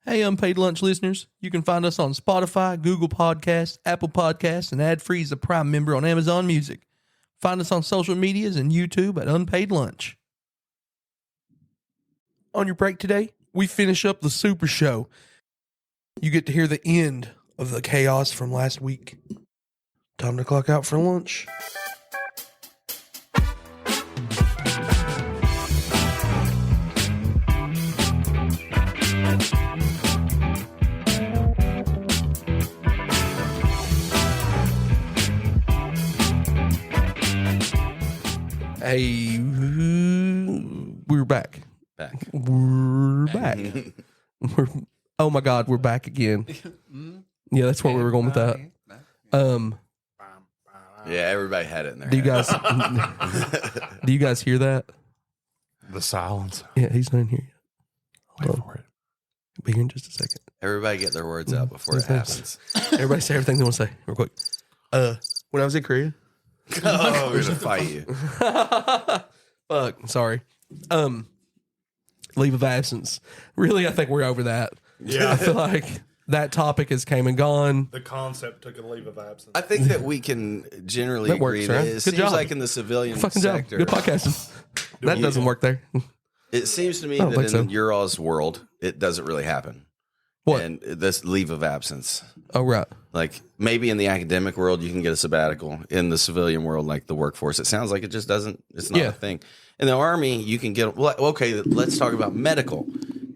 Hey, Unpaid Lunch listeners, you can find us on Spotify, Google Podcasts, Apple Podcasts, and ad-free as a Prime member on Amazon Music. Find us on social medias and YouTube at Unpaid Lunch. On your break today, we finish up the Supershow. You get to hear the end of the chaos from last week. Time to clock out for lunch. Hey, we're back. We're back. Oh my God, we're back again. Yeah, that's where we were going with that. Yeah, everybody had it in there. Do you guys hear that? The silence. Yeah, he's not in here yet. Wait for it. Be here in just a second. Everybody get their words out before it happens. Everybody say everything they want to say real quick. When I was in Korea. Oh, we're gonna fight you. Fuck, sorry. Leave of absence. Really, I think we're over that. Yeah. I feel like that topic has came and gone. The concept took a leave of absence. I think that we can generally That agree works, that right? it Good seems job. like in the civilian Fucking sector. job. Good podcasting. That doesn't work there. It seems to me I don't that think in so. your all's world, it doesn't really happen. What? And this leave of absence. Oh, right. Like maybe in the academic world, you can get a sabbatical. In the civilian world, like the workforce, it sounds like it just doesn't, it's not Yeah. a thing. In the Army, you can get, well, okay, let's talk about medical.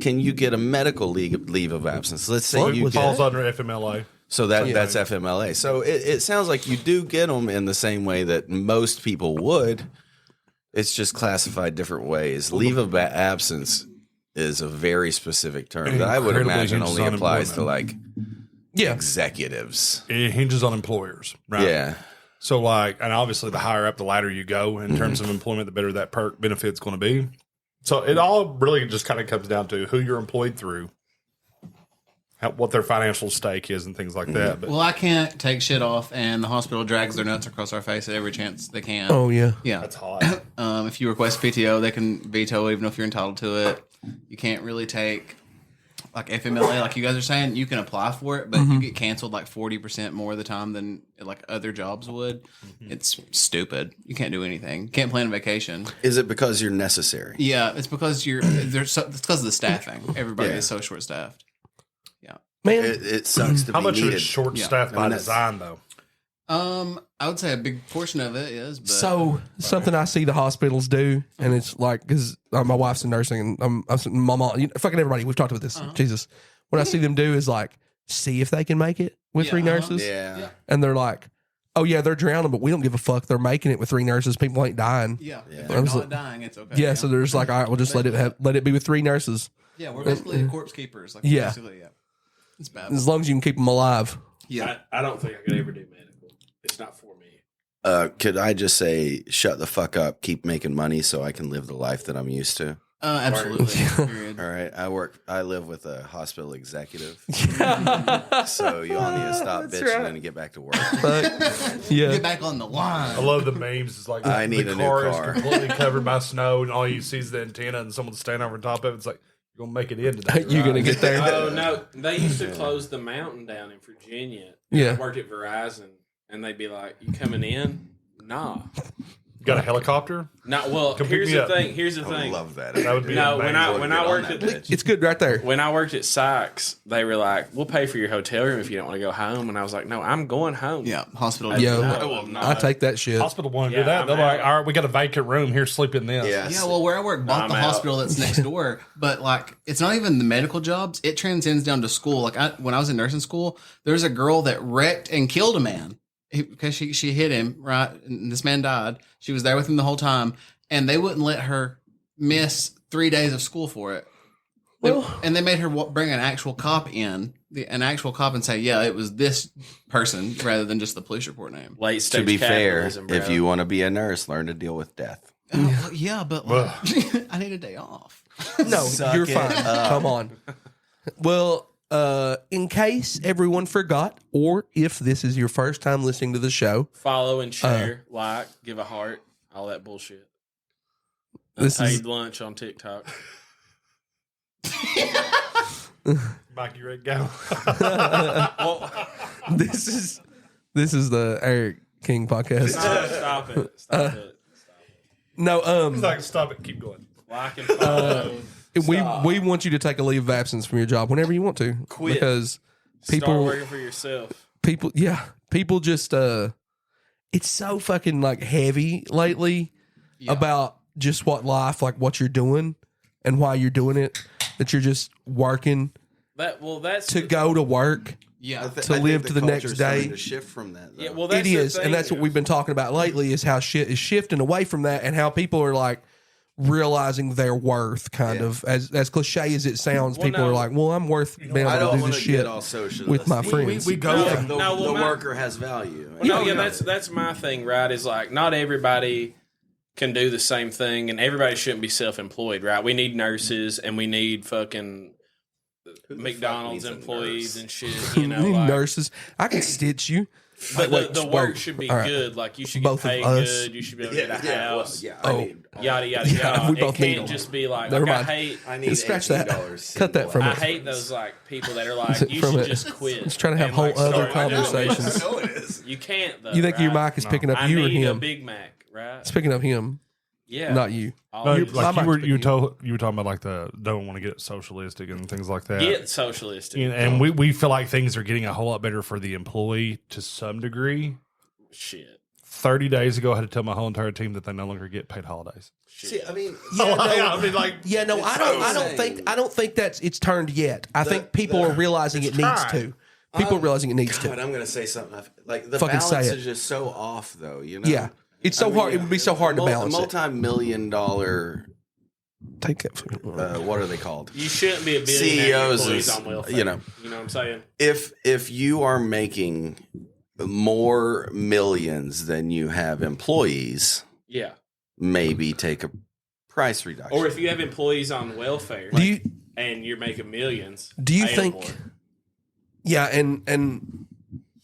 Can you get a medical leave of absence? Let's say you It falls get, under FMLA. so that's FMLA. So it sounds like you do get them in the same way that most people would. It's just classified different ways. Leave of absence is a very specific term that I would Incredibly imagine hinges only on applies to employment. like Yeah. executives. It hinges on employers, right? Yeah. So, like, and obviously, the higher up the ladder you go in terms of employment, the better that perk benefit's going to be. So, it all really just kind of comes down to who you're employed through, what their financial stake is, and things like that. But Well, I can't take shit off, and the hospital drags their nuts across our face at every chance they can. Oh, yeah. yeah. that's hot. If you request PTO, they can veto even if you're entitled to it. You can't really take like FMLA, like you guys are saying. You can apply for it, but you get canceled like 40% more of the time than like other jobs would. It's stupid. You can't do anything. You can't plan a vacation. Is it because you're necessary? Yeah, it's because it's because of the staffing. Everybody is so short staffed. Man, It sucks to How be much needed. of it's short staffed by design, though? I would say a big portion of it is. But so something I see the hospitals do, and it's like, because my wife's in nursing, and my mom, fucking everybody, we've talked about this. Jesus. What I see them do is like, see if they can make it with three nurses. Yeah. And they're like, oh, yeah, they're drowning, but we don't give a fuck. They're making it with three nurses. People ain't dying. yeah, Yeah. if they're not dying, it's okay. Yeah, so they're just like, all right, we'll just let it be with three nurses. Yeah, we're basically the corpse keepers. Like, Yeah. basically, yeah. It's bad. As long as you can keep them alive. Yeah. I don't think I could ever do medical. It's not for me. Could I just say, shut the fuck up, keep making money so I can live the life that I'm used to? Absolutely. Period. All right. I live with a hospital executive. So you all need to stop bitching and get back to work. Yeah. Get back on the line. I love the memes. It's like I need the a new car car. is completely covered by snow, and all you see is the antenna, and someone's standing over top of it. It's like, you're going to make it in today. You're going to get there. Oh, no. They used to close the mountain down in Virginia. Yeah. I worked at Verizon, and they'd be like, you coming in? Nah. You got a helicopter? No, well, Come pick here's me the up. thing. Here's the I would thing. love that. That would be No, when amazing. I worked at It's good right there. when I worked at Sykes, they were like, "We'll pay for your hotel room if you don't want to go home." And I was like, "No, I'm going home." Yeah, hospital. Yo, No, I'm not. I take that shit. Hospital won't Yeah, do that. I'm They're like, out. all right, we got a vacant room here, sleep in this. Yes. Yeah, well, where I work bought I'm the out. hospital that's next door, but like, it's not even the medical jobs. It transcends down to school. Like, when I was in nursing school, there's a girl that wrecked and killed a man because she hit him, right? And this man died. She was there with him the whole time, and they wouldn't let her miss 3 days of school for it. And they made her bring an actual cop in, an actual cop, and say, yeah, it was this person rather than just the police report name. Late stage To be fair, capitalism, bro. if you want to be a nurse, learn to deal with death. Oh, yeah, but like, I need a day off. No, Suck you're it fine. up. Come on. Well, in case everyone forgot, or if this is your first time listening to the show, follow and share, like, give a heart, all that bullshit. This Unpaid is- lunch on TikTok. Mike, you ready to go? This is the Eric King podcast. Stop it. Stop it. No, He's like, stop it. Keep going. Like and follow. we want you to take a leave of absence from your job whenever you want to. Quit. Because Start people working for yourself. people just it's so fucking like heavy lately about just what you're doing and why you're doing it, that you're just working That's to go to work. Yeah. I To live to the next culture's starting day. to shift from that. Though. Yeah, well, that's It is, the thing. and that's what we've been talking about lately, is how shit is shifting away from that, and how people are like realizing their worth, kind of as cliche as it sounds. Well, people no. are like, well, I'm worth being I able to don't do want this to shit get all socialist. with my friends. We go. Yeah, from- the worker has value. Well, no, yeah, that's my thing, right? Is like not everybody can do the same thing, and everybody shouldn't be self-employed, right? We need nurses, and we need fucking McDonald's needs a employees nurse? and shit. You know, Need like, nurses. I can stitch you. but Wait, the whoa. work should be All right. good. Like you should Both get of paid us. good. You should be able to get a house. Oh. Yada yada Yeah, yada. we both it need can't them. just be like Never I mind. I need Scratch that. $18 Cut that from I it. hate those like people that are like you From should it. just quit. Just trying to have and, whole like, other start- I know, conversations. No, it is. You can't though. You think your right? mic is picking up I you or need a him? Big Mac, right? It's picking up him, Yeah, not you. All No, you my like mic's you were picking you were talking about like the don't want to get socialistic and things like that. get socialistic. And we feel like things are getting a whole lot better for the employee to some degree. Shit. 30 days ago, I had to tell my whole entire team that they no longer get paid holidays. See, I mean, I mean, like, Yeah, no, I don't think that's it's turned yet. I think people are realizing it needs to. People are realizing it needs God, to. I'm going to say something. Like the Fucking say balance it. is just so off, though. You know? Yeah, it's so hard. It would be so hard to balance it. Multi-million-dollar. Take that. What are they called? You shouldn't be a billionaire CEOs employees is, on welfare. you know. You know what I'm saying? If you are making more millions than you have employees, Yeah. maybe take a price reduction. Or if you have employees on welfare Do you and you're making millions, do you pay them think? more. Yeah, and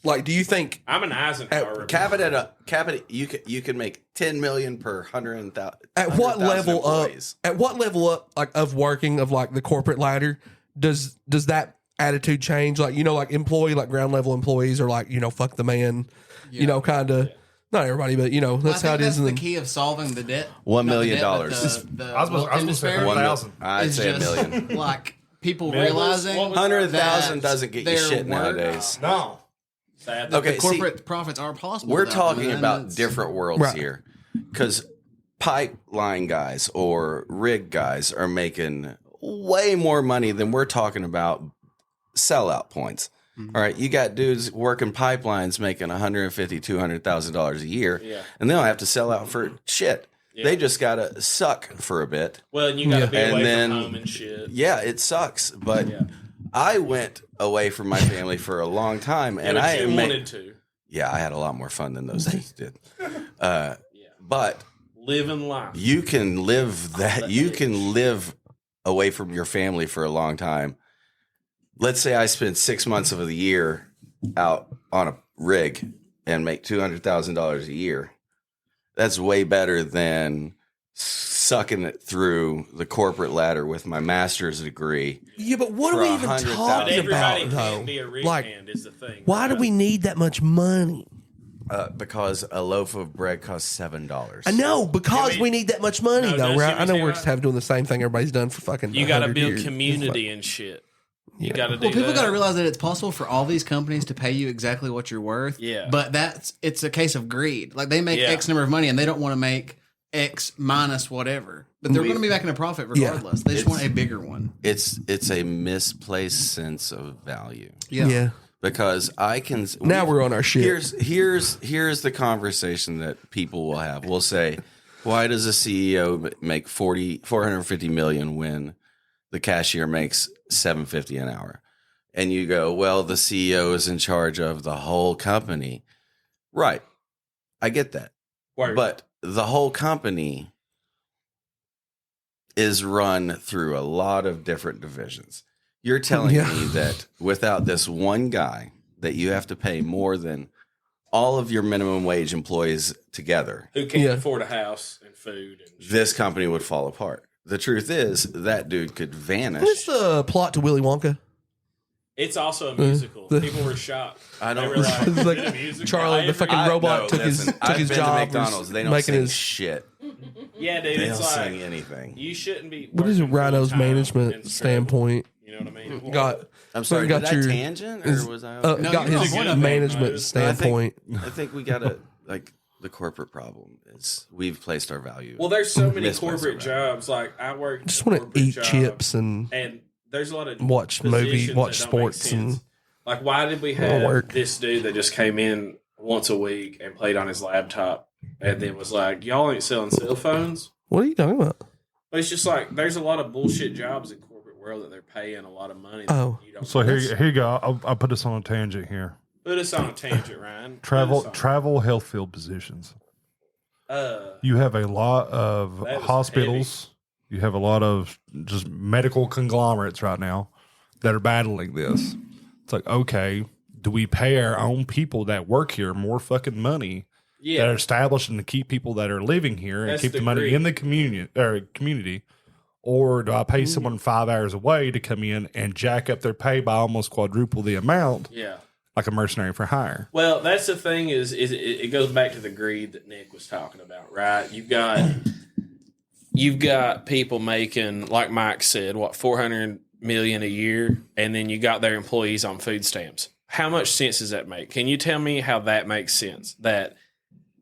like, do you think? I'm an Eisenhower. Cabinet, you can make 10 million per 100,000. At what level up? employees. At what level up, like of working of like the corporate ladder, does that attitude change? Like, you know, like employee, like ground level employees are like, you know, fuck the man, you know, kind of. Not everybody, but you know, that's how it is. That's And the key of solving the debt. $1 Not the million. debt, but I was supposed to say 1,000. I'd is say a just, million. Like people What was- realizing what was- 100,000 that doesn't get you their shit work- nowadays. No. Sad. Okay, the corporate profits are possible. We're without talking them, about and it's- different worlds Right. here, because pipeline guys or rig guys are making way more money than we're talking about sellout points. All right, you got dudes working pipelines making $150,000, $200,000 a year, Yeah. and they don't have to sell out for shit. Yeah. They just gotta suck for a bit. Well, and you got to be And away then- from home and shit. Yeah, it sucks, but Yeah. I went away from my family for a long time, and But I you ma- wanted to. yeah, I had a lot more fun than those dudes did. Yeah. But Living life. you can live that. You can live away from your family for a long time. Let's say I spend 6 months of the year out on a rig and make $200,000 a year. That's way better than sucking it through the corporate ladder with my master's degree. yeah, but what are For we even 100,000. But talking everybody about though? can't be a rig Like, hand is the thing. why do we need that much money? Because a loaf of bread costs $7. I know, because we need that much money No, though, no, right? I know seriously, we're just doing the same thing everybody's done for fucking. You got to 100 build years. community and shit. You Yeah. got to do Well, people that. got to realize that it's possible for all these companies to pay you exactly what you're worth. Yeah. But it's a case of greed. Like they make Yeah. X number of money and they don't want to make X minus whatever. But they're going to be making a profit Yeah. regardless. They just want a bigger one. It's a misplaced sense of value. Yeah. Because I can Now we're on our shit. Here's the conversation that people will have. We'll say, why does a CEO make 450 million when the cashier makes $750 an hour? And you go, well, the CEO is in charge of the whole company. Right. I get that. Word. But the whole company is run through a lot of different divisions. You're telling Yeah. me that without this one guy, that you have to pay more than all of your minimum wage employees together, who can't Yeah. afford a house and food and shit. this company would fall apart. The truth is that dude could vanish. What's the plot to Willy Wonka? It's also a musical. People were shocked. I They don't. were like, It's "Is like it a musical?" Charlie, the fucking robot, took his I've been job. to McDonald's. They don't making sing his shit. Yeah, dude. They It's don't like sing anything. you shouldn't be. What is working Rhino's full-time management in struggle. standpoint? You know what I mean? Got I'm sorry. got Did your- I tangent or was I? Okay? No, got you're his on point. management standpoint. I think we gotta like the corporate problem is we've placed our value. Well, there's so many Misplaced corporate our value. jobs. Like I work. Just want to eat chips and there's a lot of watch positions watch that don't make sports, sense. and Like, why did we That'll have work. this dude that just came in once a week and played on his laptop and then was like, y'all ain't selling cell phones? what are you talking about? But it's just like, there's a lot of bullshit jobs in corporate world that they're paying a lot of money. that Oh. you don't So here you go. I'll put us on a tangent here. Put us on a tangent, Ryan. Travel health field positions. You have a lot of That was hospitals. You have a lot of just medical conglomerates right now that are battling this. It's like, okay, do we pay our own people that work here more fucking money that are established and to keep people that are living here and That's keep the the money greed. in the community? Or do I pay someone 5 hours away to come in and jack up their pay by almost quadruple the amount, Yeah. like a mercenary for hire? Well, that's the thing is it goes back to the greed that Nick was talking about, right? You've got people making, like Mike said, what, $400 million a year, and then you got their employees on food stamps. How much sense does that make? Can you tell me how that makes sense? That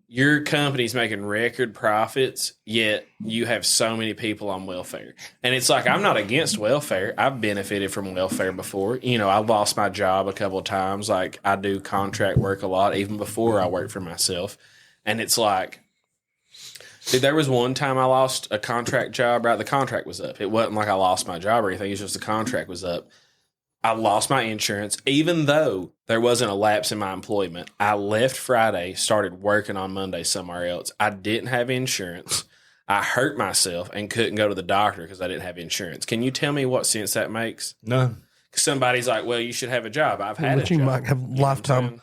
your company's making record profits, yet you have so many people on welfare. And it's like, I'm not against welfare. I've benefited from welfare before. You know, I lost my job a couple of times. Like, I do contract work a lot, even before I worked for myself. And it's like, dude, there was one time I lost a contract job, right? The contract was up. It wasn't like I lost my job or anything. It's just the contract was up. I lost my insurance, even though there wasn't a lapse in my employment. I left Friday, started working on Monday somewhere else. I didn't have insurance. I hurt myself and couldn't go to the doctor because I didn't have insurance. Can you tell me what sense that makes? No. Somebody's like, well, you should have a job. I've had But a you job. might have You know what I'm lifetime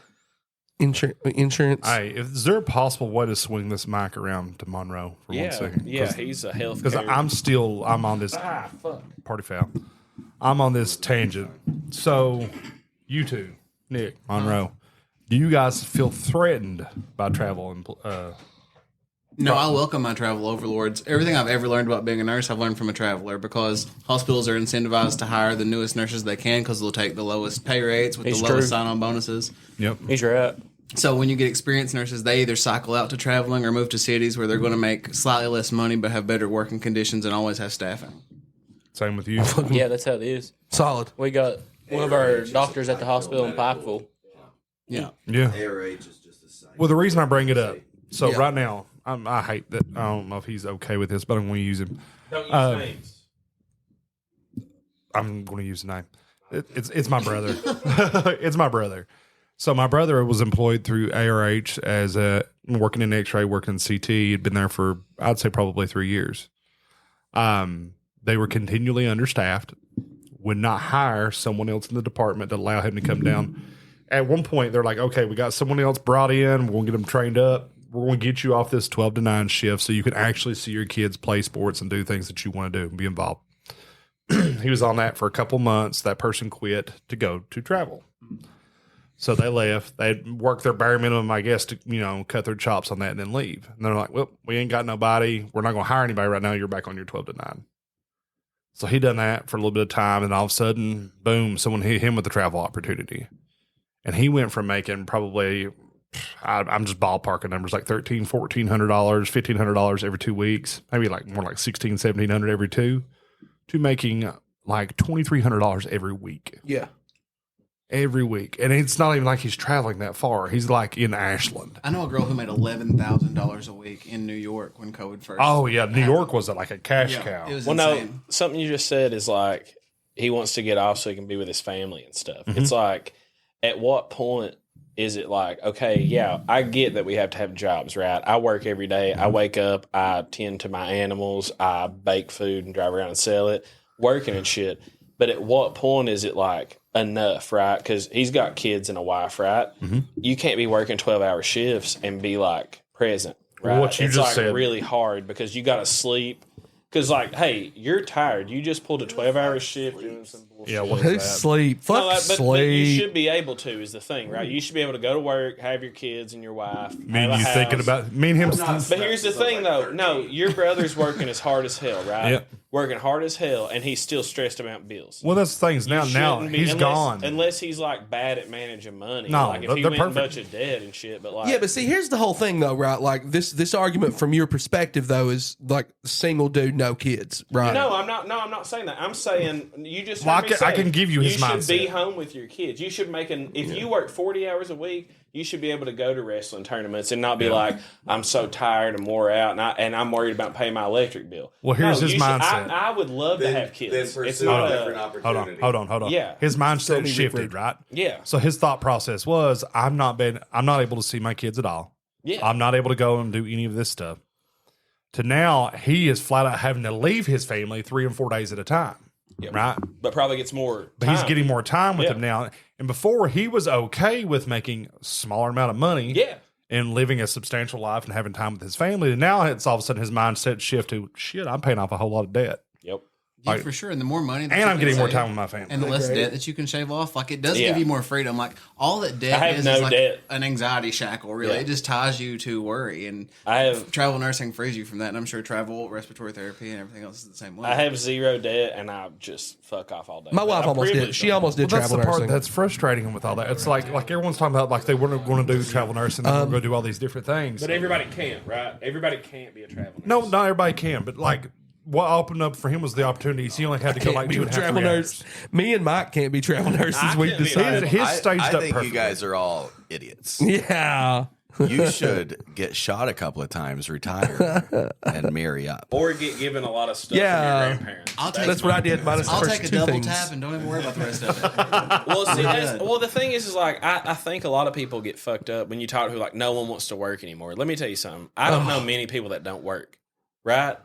saying? insurance. Hey, is there a possible way to swing this mic around to Monroe for 1 second? Yeah, he's a health Because I'm on this party foul. I'm on this tangent. So, you two, Nick, Monroe, do you guys feel threatened by travel? No, I welcome my travel overlords. Everything I've ever learned about being a nurse, I've learned from a traveler because hospitals are incentivized to hire the newest nurses they can because they'll take the lowest pay rates with It's the lowest true. sign-on bonuses. Yep. He's right. So when you get experienced nurses, they either cycle out to traveling or move to cities where they're going to make slightly less money but have better working conditions and always have staffing. Same with you. Yeah, that's how it is. Solid. We got one of our doctors at the hospital in Pikeville. Yeah. Yeah. ARH is just a sign. Well, the reason I bring it up, so Yeah. right now, I hate that. I don't know if he's okay with this, but I'm going to use him. Don't use names. I'm going to use the name. It's my brother. It's my brother. So my brother was employed through ARH as working in X-ray, working in CT. He'd been there for, I'd say, probably 3 years. They were continually understaffed, would not hire someone else in the department to allow him to come down. At one point, they're like, okay, we got someone else brought in. We're going to get them trained up. We're going to get you off this 12 to 9 shift so you can actually see your kids play sports and do things that you want to do and be involved. He was on that for a couple months. That person quit to go to travel. So they left. They'd work their bare minimum, I guess, to, cut their chops on that and then leave. And they're like, well, we ain't got nobody. We're not going to hire anybody right now. You're back on your 12 to 9. So he done that for a little bit of time. And all of a sudden, boom, someone hit him with a travel opportunity. And he went from making probably, I'm just ballparking numbers, like $1,300, $1,400, $1,500 every 2 weeks, maybe like more like $1,600, $1,700 every two, to making like $2,300 every week. Yeah. Every week. And it's not even like he's traveling that far. He's like in Ashland. I know a girl who made $11,000 a week in New York when COVID first. Oh, yeah. New York was like a cash cow. It was Well, no, insane. something you just said is like he wants to get off so he can be with his family and stuff. It's like, at what point is it like, okay, yeah, I get that we have to have jobs, right? I work every day. I wake up, I tend to my animals, I bake food and drive around and sell it, working and shit. But at what point is it like enough, right? Because he's got kids and a wife, right? You can't be working 12-hour shifts and be like present, right? What you it's just like said. really hard because you got to sleep. Because, like, hey, you're tired. You just pulled a 12-hour shift doing some bullshit. Yeah, what Who's is that? sleep? Fuck No, but sleep. you should be able to is the thing, right? You should be able to go to work, have your kids and your wife. Me have and a you house. thinking about me and him. But here's the thing, though. No, your brother's working as hard as hell, right? Yep. Working hard as hell, and he's still stressed about bills. Well, that's the thing. Now Shouldn't be- he's gone. Unless he's like bad at managing money. No, like if he they're went in a perfect. bunch of debt and shit. But like, Yeah, but see, here's the whole thing, though, right? Like this argument from your perspective, though, is like single dude, no kids, right? no, I'm not. No, I'm not saying that. I'm saying you just. Well, heard me I say can give you his You should be mindset. home with your kids. You should make if you work 40 hours a week, you should be able to go to wrestling tournaments and not be like, I'm so tired and wore out, and I'm worried about paying my electric bill. Well, here's No, his you should- mindset. I would love to have kids. It's Hold not on. Hold on. Yeah. His mindset shifted, right? Yeah. So his thought process was, I'm not able to see my kids at all. Yeah. I'm not able to go and do any of this stuff. To now, he is flat out having to leave his family 3 and 4 days at a time. Yep. Right? but probably gets more. But he's time. getting more time with Yeah. them now. And before, he was okay with making a smaller amount of money. Yeah. And living a substantial life and having time with his family. And now it's all of a sudden his mindset shift to, shit, I'm paying off a whole lot of debt. Yep. Yeah, Like- for sure. And the more money that And you I'm can getting more save, time with my family. and the less debt that you can shave off, like it does Yeah. give you more freedom. Like all that debt I have is no like debt. an anxiety shackle, really. Yeah. It just ties you to worry. And I have travel nursing frees you from that. And I'm sure travel, respiratory therapy, and everything else is the same way. I have zero debt, and I just fuck off all day. My wife I'm almost did. privileged She on almost did Well, that's travel the part nursing. that's frustrating with all that. It's like everyone's talking about like they weren't going to do travel nursing, they were going to do all these different things. But everybody can't, right? Everybody can't be a travel nurse. No, not everybody can. But like what opened up for him was the opportunities. He only had to go Can't like be 2.5 a travel 3 nurse. hours. Me and Mike can't be travel nurses. I We can't be decided. His I staged up think perfectly. you guys are all idiots. Yeah. You should get shot a couple of times, retire, and marry up. Or get given a lot of stuff Yeah. from your grandparents. I'll take, That's what I did. Minus the I'll first take a two double things. tap and don't even worry about the rest of it. Well, see, good. well, the thing is like I think a lot of people get fucked up when you talk to like no one wants to work anymore. Let me tell you something. I don't know many people that don't work, right?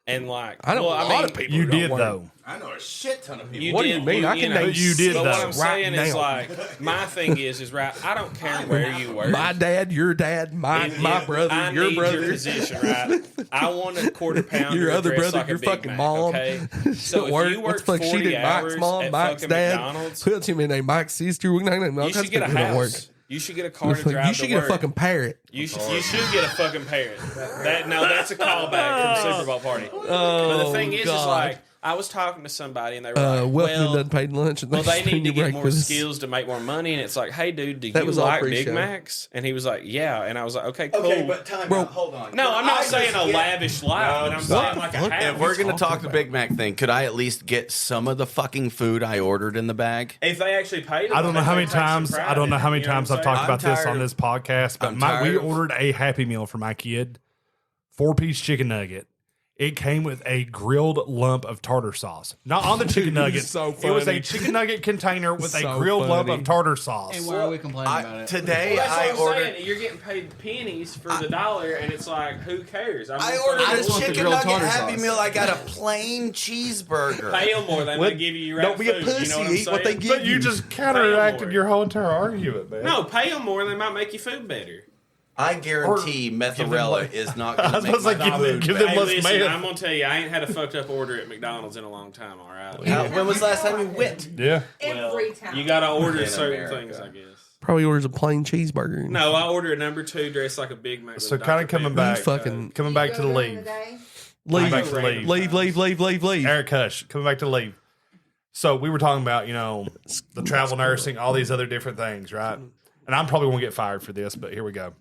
And like I know well, a lot of people. You who don't did work. though. I know a shit ton of people. You What do did, you mean? I can name You did But what though. I'm saying right is now. like my thing is right. I don't care where you work. My dad, your dad, my If brother, I your need brother. Your position, right? I want a quarter pounder. Your other dressed brother, like a your Big fucking Mac, mom. Okay, so Work. if you What work the fuck? 40 She did hours Mike's mom, at Mike's fucking dad. McDonald's, Who else you mean? Named Mike's sister. We name all you kinds should of get a people who don't work. house. You should get a car to drive You should to get a work. fucking parrot. You should get a fucking parrot. That's a callback from Super Bowl party. But the thing is like I was talking to somebody and they were like, Welcome to Unpaid Lunch. And well, they thanks for need to your get more breakfast. skills to make more money. And it's like, hey, dude, do That you was all like pre-show. Big Macs? And he was like, yeah. And I was like, okay, cool. Okay, but time Bro, out. Hold on. No, Could I'm not I saying just a get- lavish life, but I'm saying like a fuck? house. If we're going to talking talk the Big Mac thing, could I at least get some of the fucking food I ordered in the bag? If they actually paid, I don't know how many times I've talked I'm about this tired on of- this podcast, but I'm we tired of- ordered a Happy Meal for my kid, 4-piece chicken nugget. It came with a grilled lump of tartar sauce, not on the chicken nugget. so It was a funny. chicken nugget container with So a grilled lump funny. of tartar sauce. And why are we complaining about it? Today That's I what I'm ordered. saying. You're getting paid pennies for the dollar, and it's like, who cares? I just ordered fucking a just want the chicken grilled nugget tartar Happy sauce. Meal. I got a plain cheeseburger. Pay them more. They might give you your Don't be a food. pussy. You know what I'm Eat what they saying? give But you just counteracted your whole entire argument, man. No, pay them more. They might make your food better. I guarantee Metharella is not going to make was like, my food give them Hey, less listen, mayo. I'm gonna tell you, I ain't had a fucked up order at McDonald's in a long time. All right. When was the last time you went? Yeah. Every time. You gotta order In certain America. things, I guess. Probably orders a plain cheeseburger. No, I order a number 2 dressed like a Big Mac. So with kind of Dr. coming Pepper. back, fucking- coming back to the leave. Leave, Back to the leave. leave. Eric Hush, coming back to the leave. So we were talking about, the travel nursing, all these other different things, right? And I'm probably going to get fired for this, but here we go.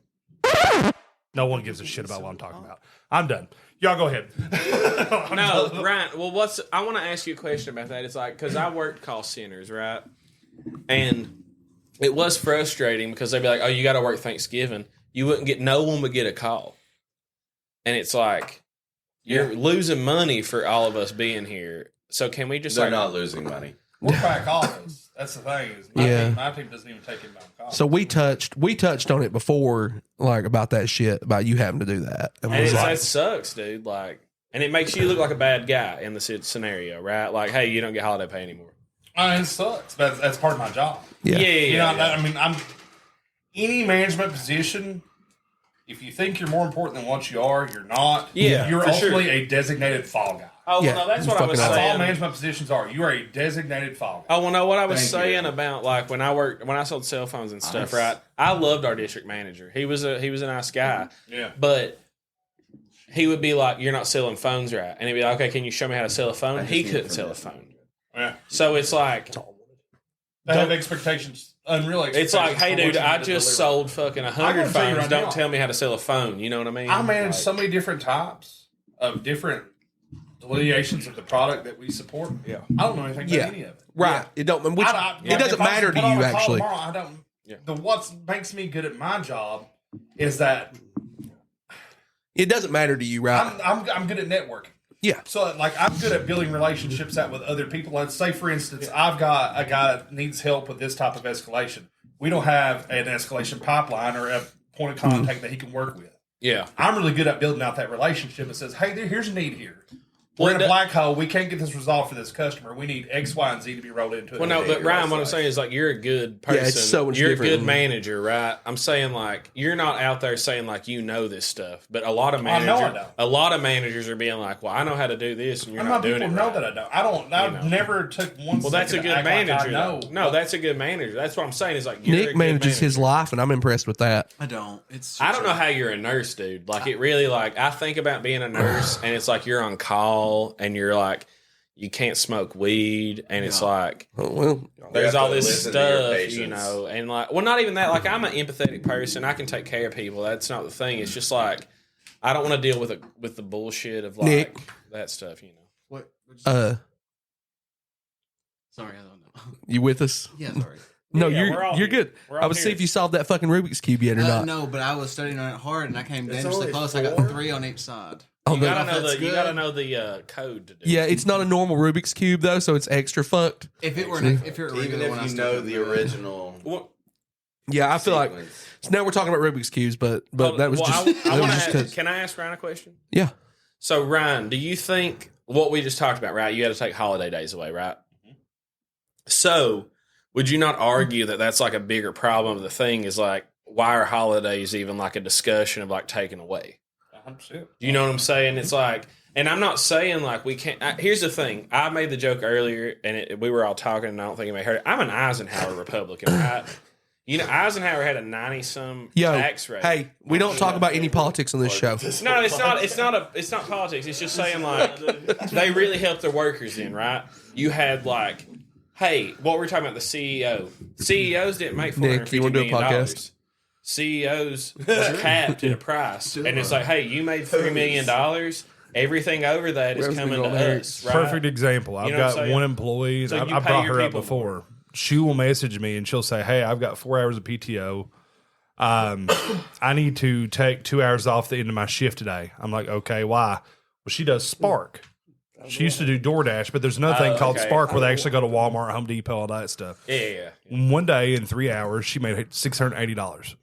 No one gives a shit about what I'm talking about. I'm done. Y'all go ahead. No, Ryan. Well, I want to ask you a question about that. It's like because I worked call centers, right? And it was frustrating because they'd be like, "Oh, you got to work Thanksgiving." No one would get a call, and it's like you're losing money for all of us being here. So can we just They're not losing money. We're back office. That's the thing. Is my team doesn't even take inbound calls. So we touched on it before, like about that shit, about you having to do that. And And was like, that sucks, dude. Like, and it makes you look like a bad guy in the scenario, right? Like, hey, you don't get holiday pay anymore. It sucks. That's part of my job. yeah. Yeah. I'm any management position, if you think you're more important than what you are, you're not. Yeah, you're for ultimately a designated fall guy. Oh, Yeah, well, no, that's what I fucking was That's all saying. management positions are. You are a designated fall guy. Oh, well, no, what I was Thank saying you. about like when I sold cell phones and stuff, Nice. right? I loved our district manager. He was a nice guy. Yeah. But he would be like, "You're not selling phones right," and he'd be like, "Okay, can you show me how to sell a phone?" He couldn't sell a phone. Yeah. So it's like, They have expectations, unreal expectations. it's like, hey, for what dude, you I need to just deliver. sold fucking 100 I'm gonna tell you phones. right Don't now. tell me how to sell a phone. You know what I mean? I manage Like, so many different types of different delineations of the product that we support. Yeah. I don't know anything Yeah. about any of it. Right. It don't. Which, it doesn't if I was matter to put on you a call actually. Tomorrow, I don't. Yeah. What makes me good at my job is that It doesn't matter to you, right? I'm good at networking. Yeah. So like I'm good at building relationships out with other people. Let's say for instance, I've got a guy that needs help with this type of escalation. We don't have an escalation pipeline or a point of contact that he can work with. yeah. I'm really good at building out that relationship that says, hey, here's a need here. Well, We're in a black hole. We can't get this resolved for this customer. We need X, Y, and Z to be rolled into it. Well, no, but Ryan, what I'm saying is like you're a good person. it's so much you're a different good than- manager, right? I'm saying like you're not out there saying like you know this stuff, but a lot of I know I managers, don't. a lot of managers are being like, well, I know how to do this, and you're I'm not not doing people it. know Right. that I don't. I know. never took one. Well, that's a second good to act like manager. I know. though. No, that's a good manager. That's what I'm saying. Is like you're a Nick good manages his manager. life, and I'm impressed with that. I don't. It's. I don't know how you're a nurse, dude. Like it really, like I think about being a nurse, and it's like you're on call, and you're like you can't smoke weed, and it's like Oh, well, there's have all to this listen to your stuff, patients. you know, and like, well, not even that. Like, I'm an empathetic person. I can take care of people. That's not the thing. It's just like I don't want to deal with the bullshit of like Nick. that stuff, you know. What? Sorry, I don't know. you with us? Yeah, sorry. No, Yeah, we're all you're here. good. We're all I was see here. if you solved that fucking Rubik's cube yet or not. No, but I was studying on it hard, and I came It's dangerously only close. I got 4? 3 on each side. Oh, You the- gotta know that's the you good. gotta know the code to do. yeah, it's not a normal Rubik's cube though, so it's extra fucked. If it were, if it were a Even regular one, I if you still know couldn't the do it. original Well, Yeah, I feel like sequence. so now we're talking about Rubik's cubes, but that was well, just I that was wanna just ask, 'cause- can I ask Ryan a question? yeah. So Ryan, do you think what we just talked about, right? You got to take holiday days away, right? So would you not argue that that's like a bigger problem of the thing is like why are holidays even like a discussion of like taking away? 100%. You know what I'm saying? It's like, and I'm not saying like we can't. Here's the thing. I made the joke earlier, and we were all talking, and I don't think anybody heard it. I'm an Eisenhower Republican, right? You know, Eisenhower had a 90-some Yo, tax rate. hey, we don't talk about any politics on this show. No, it's not. It's not politics. It's just saying like they really helped their workers in, right? You had like, hey, what we're talking about the CEO. CEOs didn't make Nick, you $450 wanna do a million. podcast? CEOs are capped at a price, and it's like, hey, you made $3 million. Everything over that is Where's coming the to gold us. Right? Perfect example. I've You know what I'm got saying? one employee. So I you pay brought your her up people before. She will message me and she'll say, "Hey, I've got 4 hours of PTO. I need to take 2 hours off the end of my shift today." I'm like, "Okay, why?" Well, she does Spark. She used to do DoorDash, but there's another thing called okay. Spark where they actually go to Walmart, Home Depot, all that stuff. Yeah. One day in 3 hours, she made $680.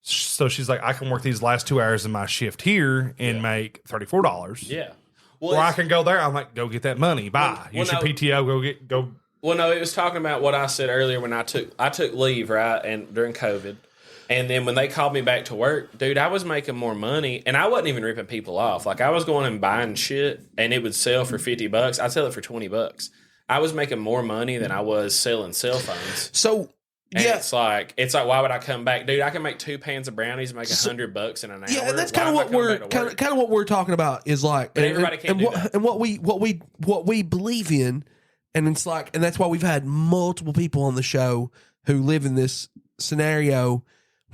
So she's like, I can work these last 2 hours in my shift here and make $34. Yeah. Or I can go there. I'm like, go get that money. Bye. Well, Use your no. PTO. Go. Well, no, it was talking about what I said earlier when I took leave, right, and during COVID, and then when they called me back to work, dude, I was making more money, and I wasn't even ripping people off. Like I was going and buying shit, and it would sell for $50. I'd sell it for $20. I was making more money than I was selling cell phones. So And yeah, it's like why would I come back, dude? I can make 2 pans of brownies and make $100 in an hour. yeah, and that's Why kind of am I what coming we're back to work? kind of what we're talking about is like, But everybody can't do that. and what we believe in, and it's like, and that's why we've had multiple people on the show who live in this scenario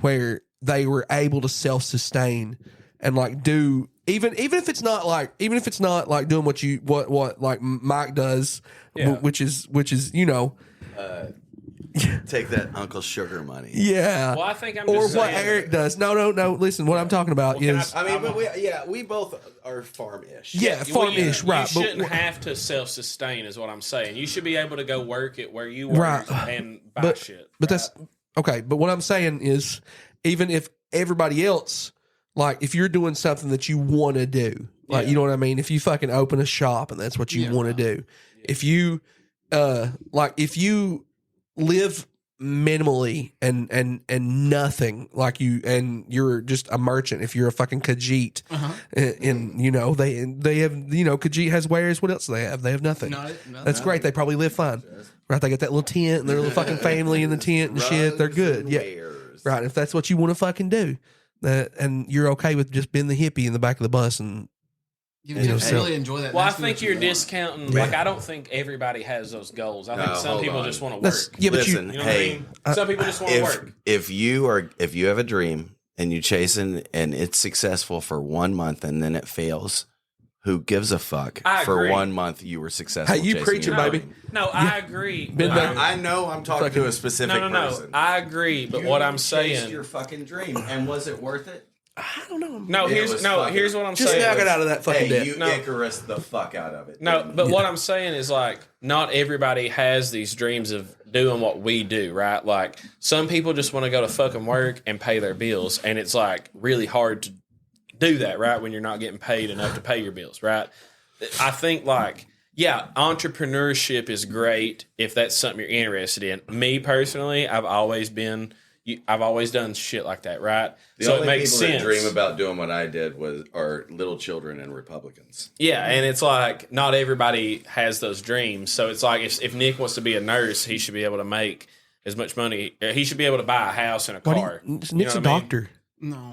where they were able to self-sustain and like do even if it's not like doing what like Mike does, Yeah. which is you know. Take that Uncle Sugar money. Yeah. Well, I think I'm or just what saying- Eric does. No. Listen, what I'm talking about Well, can is I mean, but we both are farm-ish. farm-ish, right? You but- shouldn't have to self-sustain, is what I'm saying. You should be able to go work it where you work Right. and buy but shit. but that's okay. But what I'm saying is, even if everybody else, like, if you're doing something that you want to do, like, you know what I mean. If you fucking open a shop and that's what you want to do, if you, if you live minimally and nothing like you, and you're just a merchant. If you're a fucking Khajiit, and you know they have, you know, Khajiit has wares. What else do they have? They have nothing. That's great. They probably live fine, right? They got that little tent and their little fucking family in the tent and shit. They're good. Yeah, right. If that's what you want to fucking do, and you're okay with just being the hippie in the back of the bus and. You really enjoy that. Well, I think you're discounting. Like, I don't think everybody has those goals. I think some people just want to work. Yeah, but listen, you know what I mean? Some people just want to work. If you have a dream and you chase it and it's successful for 1 month and then it fails, who gives a fuck? For 1 month you were successful. Hey, you chasing preaching, your baby. dream. No, I agree. Been but there. I know I'm talking to a specific no. person. I agree, but what I'm saying. Your fucking dream, and was it worth it? I don't know. No, here's what I'm Just saying. knock it out of that fucking debt. You Icarus the fuck out of it. No, but what I'm saying is, like, not everybody has these dreams of doing what we do, right? Like, some people just want to go to fucking work and pay their bills, and it's like really hard to do that, right? When you're not getting paid enough to pay your bills, right? I think, like, yeah, entrepreneurship is great if that's something you're interested in. Me personally, I've always done shit like that, right? The only people that dream about doing what I did are little children and Republicans. Yeah, and it's like not everybody has those dreams. So it's like if Nick wants to be a nurse, he should be able to make as much money. He should be able to buy a house and a car. Nick's a doctor. No,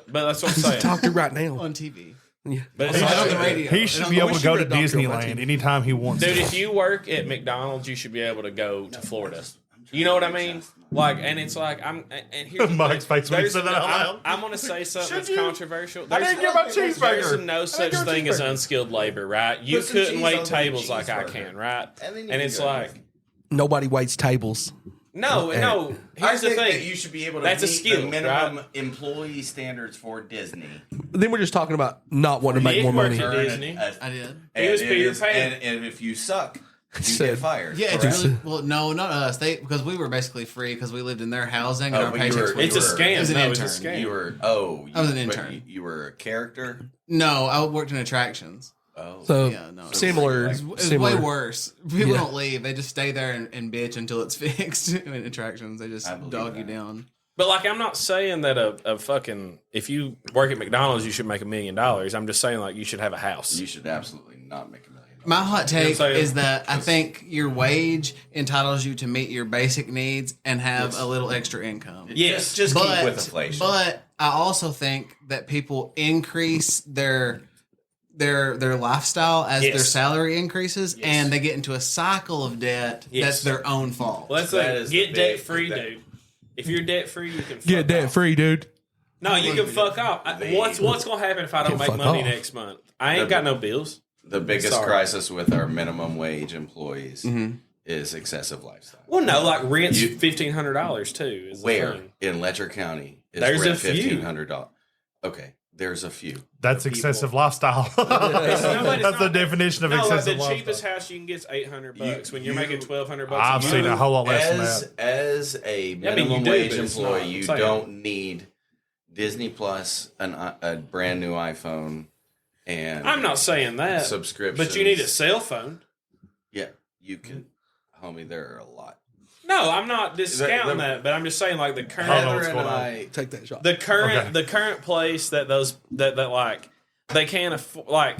but that's what I'm He's saying. a doctor right now. on TV. Yeah. But It's it's on like, the radio. He should be able to go to Disneyland TV. anytime he wants dude, to. if you work at McDonald's, you should be able to go to Florida. You know what I mean? Like, and it's like and here's the Mike's thing. face when he said that out loud. I'm going to say something that's you? controversial. I didn't get my There's cheeseburger. no such thing as unskilled labor, right? You Put some couldn't cheese wait on the tables like I cheeseburger. can, right? And then you And can it's go. like, Nobody waits tables. no. I Here's the think that thing. you should be able to That's a meet skill, the minimum right? employee standards for Disney. Then we're just talking about not wanting to make Nick more money. worked at Disney. I did. He was And Peter it is- Pan. And if you suck, you Said- get fired. Yeah, it's correct? really well. No, not us. Because we were basically free because we lived in their housing and Oh, our but you paychecks. were- It's a scam. It was an No, it's a intern. scam. You were I was an but intern. You were a character. No, I worked in attractions. Oh, So Yeah, no. similar. It was similar. way worse. People Yeah. don't leave; they just stay there and bitch until it's fixed. In attractions, they just I believe dog you that. down. But like, I'm not saying that a fucking if you work at McDonald's, you should make $1 million. I'm just saying like you should have a house. you should absolutely not make $1 million. My hot take You know what I'm saying? is that I think your wage entitles you to meet your basic needs and have a little extra income. Yes, just keep with inflation. But I also think that people increase their lifestyle as Yes. their salary increases, Yes. and they get into a cycle of debt Yes. that's their own fault. Well, that's That like is get the big- debt free, that- dude. If you're debt free, you can Get fuck debt off. free, dude. No, you can fuck off. What's gonna happen if I don't Can make fuck money off. next month? I ain't got no bills. The biggest Sorry. crisis with our minimum wage employees is excessive lifestyle. Well, no, like rent's $1,500 too. Is the Where thing. in Letcher County is There's rent a few. $1,500? Okay, there's a few. That's excessive lifestyle. No, but it's That's the not- definition of No, like excessive the cheapest lifestyle. house you can get is $800 when You- you're making $1,200. I've a seen month. a whole lot less than that. As a Yeah, I mean, minimum you do, wage but it's employee, not- you I'm saying. don't need Disney Plus, a brand new iPhone, and I'm not saying that, subscriptions. but you need a cell phone. Yeah, you can, homie. There are a lot. No, I'm not discounting The- that, but I'm just saying like the Hold current on, Heather what's and going on? I, Take that shot. the current Okay. the current place that those that like they can't afford, like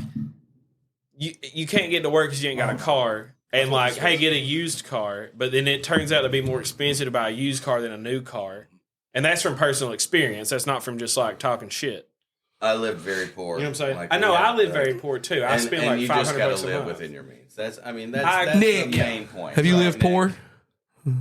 you can't get to work because you ain't got a car, and like hey, get a used car, but then it turns out to be more expensive to buy a used car than a new car, and that's from personal experience. That's not from just like talking shit. I lived very poor. You know what I'm saying? Like, I know we I had, live very poor too. I and, spend and like you just $500 gotta a live month. within your means. That's the Nick, main point. Have you Right, lived Nick? poor?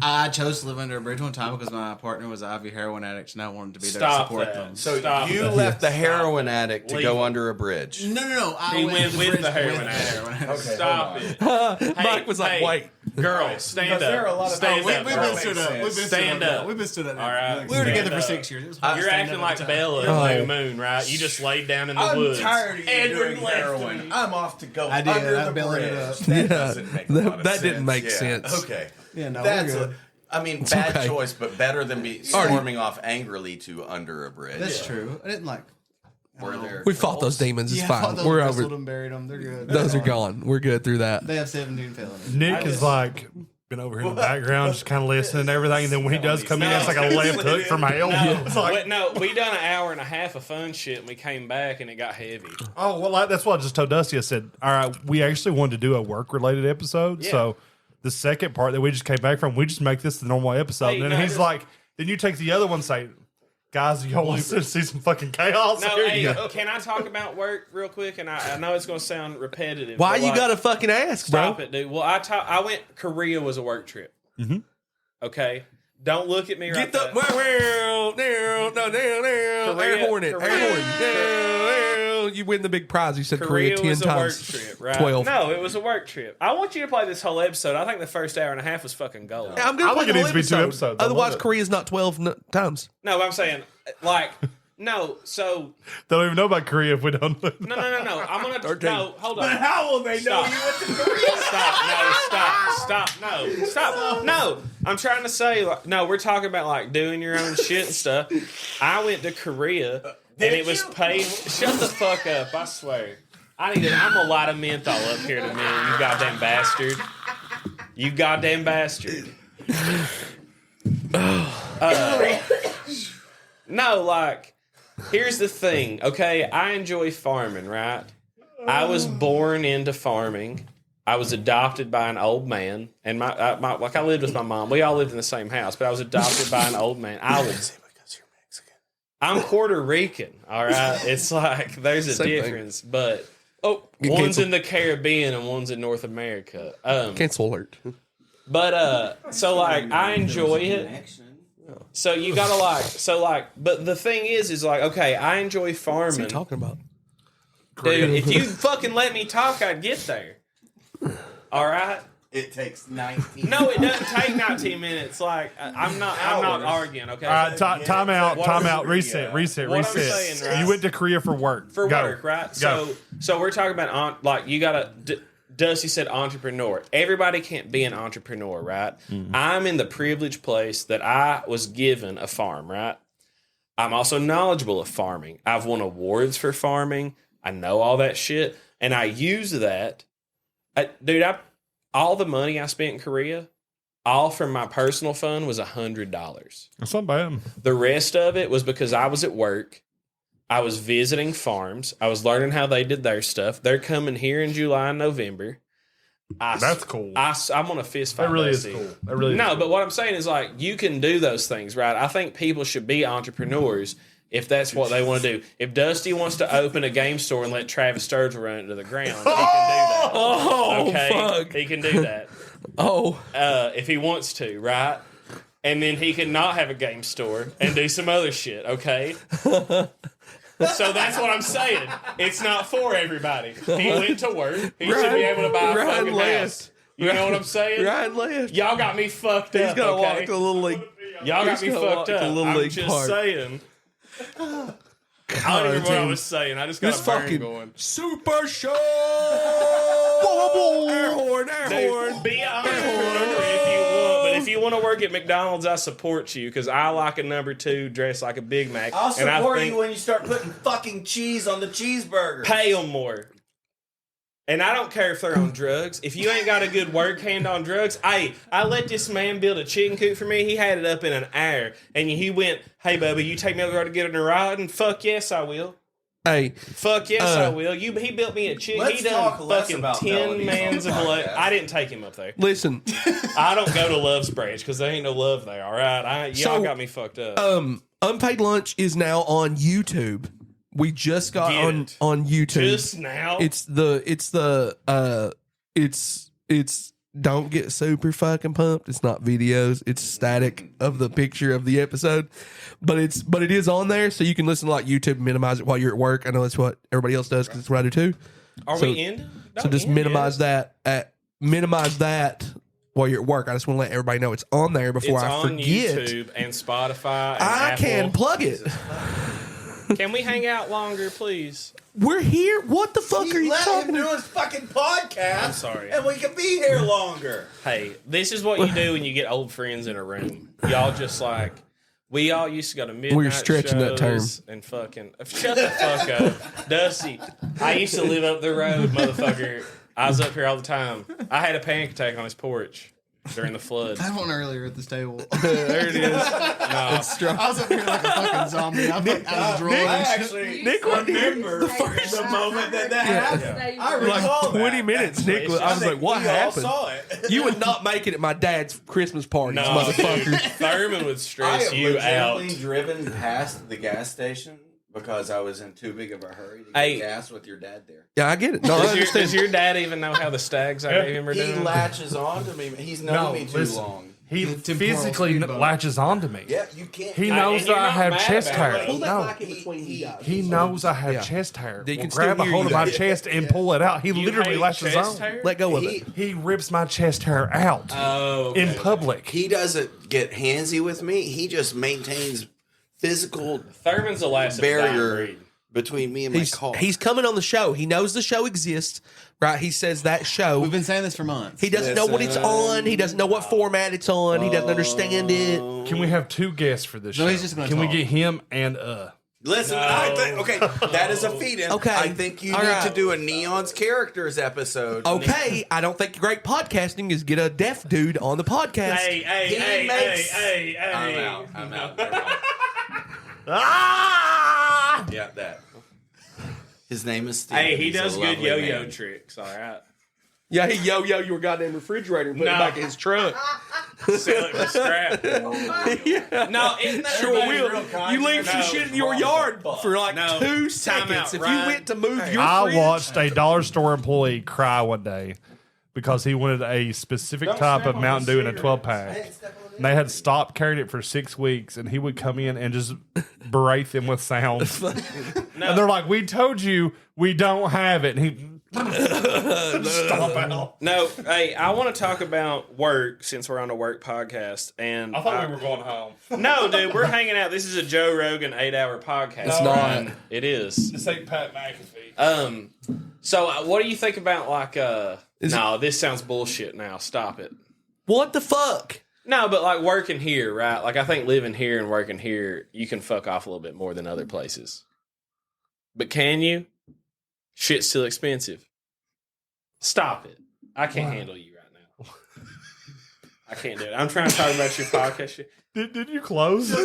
I chose to live under a bridge one time because my partner was an IV heroin addict, and I wanted to be there to Stop support that. them. So Stop you that. left the Stop heroin addict to Leave go it. under a bridge. No. I He went went to with bridge the heroin with addict. Okay, Stop hold it. Mike was like, hey, wait. Girl, stand Because there are a up. lot of Stand things up. We've girl. been stood up. We've been stood Stand up. up. We've been stood up. All right. We were stand together for up. 6 years. It was hard to You're stand acting up like at the time. Bella in Oh. Blue Moon, right? You just laid down in the I'm woods. tired of you Edward doing left heroin. me. I'm off to go I did. under I the bellied bridge. it up. That Yeah. doesn't make a That- lot of that sense. didn't make Yeah. sense. Okay. Yeah, no, That's we're good. I mean, bad okay. choice, but better than be storming off angrily to under a bridge. That's true. I didn't like. Were there We fought those demons. It's Yeah, fine. those We're wrestled over. them, buried them. They're good. Those are gone. We're good through that. They have 17 felonies. Nick is like been over here in the background, just kind of listening to everything. And then when he does come in, it's like a left hook from hell. It's like, we done an hour and a half of fun shit, and we came back, and it got heavy. oh, well, that's what I just told Dusty. I said, all right, we actually wanted to do a work-related episode. Yeah. So the second part that we just came back from, we just make this the normal episode. Hey, and then no, he's like, then you take the other one and say, guys, y'all want to see some fucking chaos? No, Here hey, you go. can I talk about work real quick? And I know it's going to sound repetitive. Why but, you like, gotta fucking ask, bro? stop it, dude? Well, I went. Korea was a work trip. Mhm. Okay, don't look at me right Get the Korea- air hornet, Korea- air hornet. You win the big prize. You said Korea 10 was a work times. trip, right? 12. No, it was a work trip. I want you to play this whole episode. I think the first hour and a half was fucking gold. I'm gonna I play think the it whole needs to be 2 episode. episodes. I Otherwise, love it. Korea's not 12 times. No, I'm saying like no. So They don't even know about Korea if we don't. no. I'm gonna 13. no. Hold on. How will they know Stop. you went to Korea? Stop. No. I'm trying to say, like, no, we're talking about like doing your own shit and stuff. I went to Korea and it was paid. Shut the fuck up, I swear. I'm a lot of menthol up here in a minute, you goddamn bastard. You goddamn bastard. No, like, here's the thing, okay? I enjoy farming, right? I was born into farming. I was adopted by an old man, and I lived with my mom. We all lived in the same house, but I was adopted by an old man. I'm Puerto Rican, all right? It's like there's a Same thing. difference, but Get one's canceled. in the Caribbean and one's in North America. Cancel alert. But so like I enjoy it. So you gotta but the thing is like, okay, I enjoy What are farming. you talking about? Dude, if you fucking let me talk, I'd get there. All right. It takes 19. No, it doesn't take 19 minutes. Like I'm not arguing. Okay. All right, time out, What time I'm- out, reset. What I'm saying, right? You went to Korea for work. For Go. work, right? Go. So we're talking about like you gotta. Dusty said entrepreneur. Everybody can't be an entrepreneur, right? I'm in the privileged place that I was given a farm, right? I'm also knowledgeable of farming. I've won awards for farming. I know all that shit, and I use that. All the money I spent in Korea, all from my personal fund was $100. That's not bad. The rest of it was because I was at work. I was visiting farms. I was learning how they did their stuff. They're coming here in July and November. That's cool. I'm on a fist fight. That really is Dusty. cool. That really is No, cool. but what I'm saying is like you can do those things, right? I think people should be entrepreneurs if that's what they want to do. If Dusty wants to open a game store and let Travis Sturgill run it to the ground, he can do that. Oh, Okay, fuck. he can do that Oh, if he wants to, right? And then he can not have a game store and do some other shit, okay? So that's what I'm saying. It's not for everybody. He went to work. He should be able to buy a Ryan fucking left. house. You know what I'm saying? Ryan left. Y'all got me fucked He's up, gonna walk okay? to the little league. Y'all got he's me gonna walk fucked to up. the Little I'm League just Park. saying. I don't even know what I was saying. I just got This a burn fucking going. Super Show. Air horn, air horn. Dude, be an entrepreneur if you want, but if you want to work at McDonald's, I support you because I like a number 2 dressed like a Big Mac. I'll and I support think you when you start putting fucking cheese on the cheeseburger. pay them more. And I don't care if they're on drugs. If you ain't got a good work hand on drugs, I let this man build a chicken coop for me. He had it up in an hour. And he went, hey, Bubba, you take me over the road to get in a ride? And fuck yes, I will. Hey, Fuck yes, I will. He built me a chicken. Let's He done talk less fucking about 10 melodies mans on of the blood. podcast. I didn't take him up there. listen. I don't go to Love's Branch because there ain't no love there, all right? Y'all So, got me fucked up. Unpaid Lunch is now on YouTube. We just got Get on it. YouTube. Just now? It's don't get super fucking pumped. It's not videos. It's static of the picture of the episode. But it is on there, so you can listen to like YouTube and minimize it while you're at work. I know that's what everybody else does because it's what I do too. Are so- we in? So just minimize that. Minimize that while you're at work. I just want to let everybody know it's on there before It's I on forget. YouTube and Spotify and I Apple. can plug it. Can we hang out longer, please? We're here. What the fuck are you Let him talking do about? his fucking podcast. I'm sorry. And we can be here longer. Hey, this is what you do when you get old friends in a room. Y'all just like, we all used to go to midnight We're stretching that term. shows and fucking, shut the fuck up. Dusty, I used to live up the road, motherfucker. I was up here all the time. I had a panic attack on his porch. during the flood. I had one earlier at this table. There it is. No. I was up here like a fucking zombie. I was drooling. Nick remember the moment that happened. I like recall 20 minutes. Nick, I was like, "What happened?" Saw it. You would not make it at my dad's Christmas party, No, motherfucker. Thurman would I stress have you out. legitimately driven past the gas station because I was in too big of a hurry to get Hey. gas with your dad there. Yeah, I get it. No, I understand. Does your dad even know how the stags I gave him are He doing? latches on to me. He's known me too long. He temporal physically speedboat. latches onto me. Yeah, you can't. He and knows you're that I not have mad chest about hair. it. Pull that No, back in between you guys. he knows I have Yeah. chest hair. They Will can grab still a hear hold of you. my chest and pull it out. He You literally hate lashes chest on. hair? Let go of He- it. He rips my chest hair out Oh, okay. in public. He doesn't get handsy with me. He just maintains physical Thurman's the last barrier between me and my car. He's coming on the show. He knows the show exists, right? He says that show. We've been saying this for months. He doesn't know what it's on. He doesn't know what format it's on. He doesn't understand it. Can we have two guests for this No, show? he's just gonna Can we talk. get him and Listen, I think, okay, that is a feed-in. Okay. I think you All need right. to do a Neon's Characters episode. Okay, I don't think great podcasting is get a deaf dude on the podcast. Hey, makes- hey. I'm out. Never mind. Ah! Yeah, that. His name is Steve. Hey, he He's a does good lovely yo-yo man. tricks, all right. Yeah, he yo-yo your goddamn refrigerator and put it No. back in his truck. Sell it for scrap. Yeah. No, isn't that Sure everybody will. real kind? You leave some No. shit in your yard for like No. 2 Time seconds. out, If Ryan. you went to move your I fridge, watched a dollar store employee cry one day because he wanted a specific type step of on Mountain the Dew in a cigarette. 12-pack. And they had stopped carrying it for 6 weeks, and he would come in and just berate them with sounds. And they're like, "We told you we don't have it." And he stomp out. No, hey, I want to talk about work since we're on a work podcast. And I thought we were going home. No, dude, we're hanging out. This is a Joe Rogan 8-hour podcast. It's not. And it is. This ain't Pat McAfee. So what do you think about like no, this sounds bullshit now. Stop it. what the fuck? No, but like working here, right? Like I think living here and working here, you can fuck off a little bit more than other places. But can you? Shit's still expensive. Stop it. I can't handle you right now. I can't do it. I'm trying to talk about your podcast shit. Did you close? Do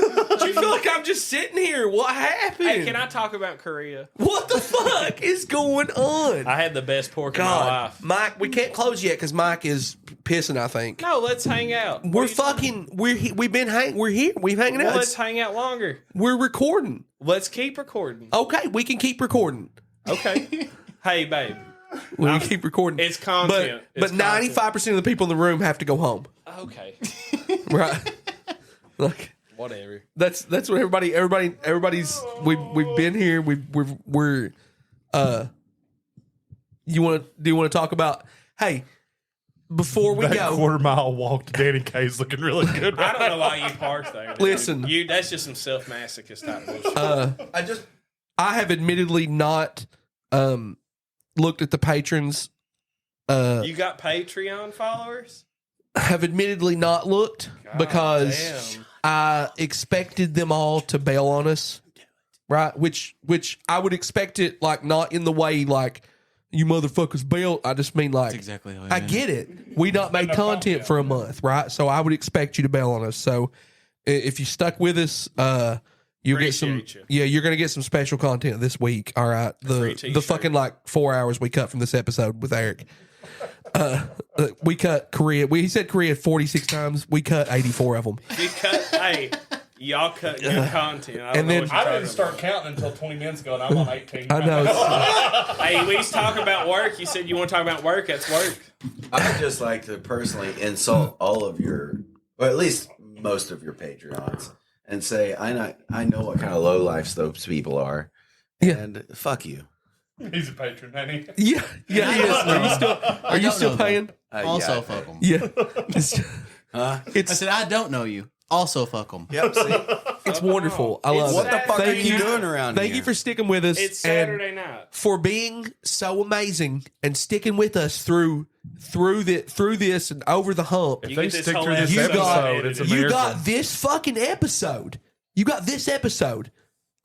you feel like I'm just sitting here? What happened? Hey, can I talk about Korea? What the fuck is going on? I had the best pork in my God, life. Mike, we can't close yet because Mike is pissing. I think No, let's hang out. we're fucking. We're here. We've hanging out. Let's hang out longer. We're recording. Let's keep recording. Okay, we can keep recording. Okay. Hey, babe. We can keep recording. It's content. But 95% of the people in the room have to go home. Okay. Right. Like Whatever. that's what everybody's we've been here. We're do you want to talk about, hey, before we That go, quarter-mile walk to Danny K's looking really good. I don't know why you parked there. dude. Listen. That's just some self-masochist type bullshit. I have admittedly not looked at the patrons. You got Patreon followers? Have admittedly not looked because damn. I expected them all to bail on us, right? Which I would expect it like not in the way like you motherfuckers bail. I just mean like exactly how I get it. We not made content for a month, right? So I would expect you to bail on us. So if you stuck with us, you'll get some. Appreciate you. Yeah, you're gonna get some special content this week. All right, Free the t-shirt. fucking like 4 hours we cut from this episode with Eric. We cut Korea. He said Korea 46 times. We cut 84 of them. You cut, hey, y'all cut good content. I don't And know then- what you're I talking didn't start counting until 20 minutes ago, and I'm on 18. I know. about. Hey, we used to talk about work. You said you want to talk about work. That's work. I would just like to personally insult all of your, or at least most of your Patreons, and say I know what kind of low life those people are, Yeah. and fuck you. He's a patron, ain't he? Yeah, he is. Are you still paying? Also, Yeah. fuck them. Yeah. It's, Huh? I it's said I don't know you. Also, fuck them. Yep. See, wonderful. I love what it. the fuck Thank are you doing around Thank here? you for sticking with us. It's and Saturday night. for being so amazing and sticking with us through this and over the hump. If You they get this stick whole through this episode episode, it's a You miracle. got this fucking episode. You got this episode.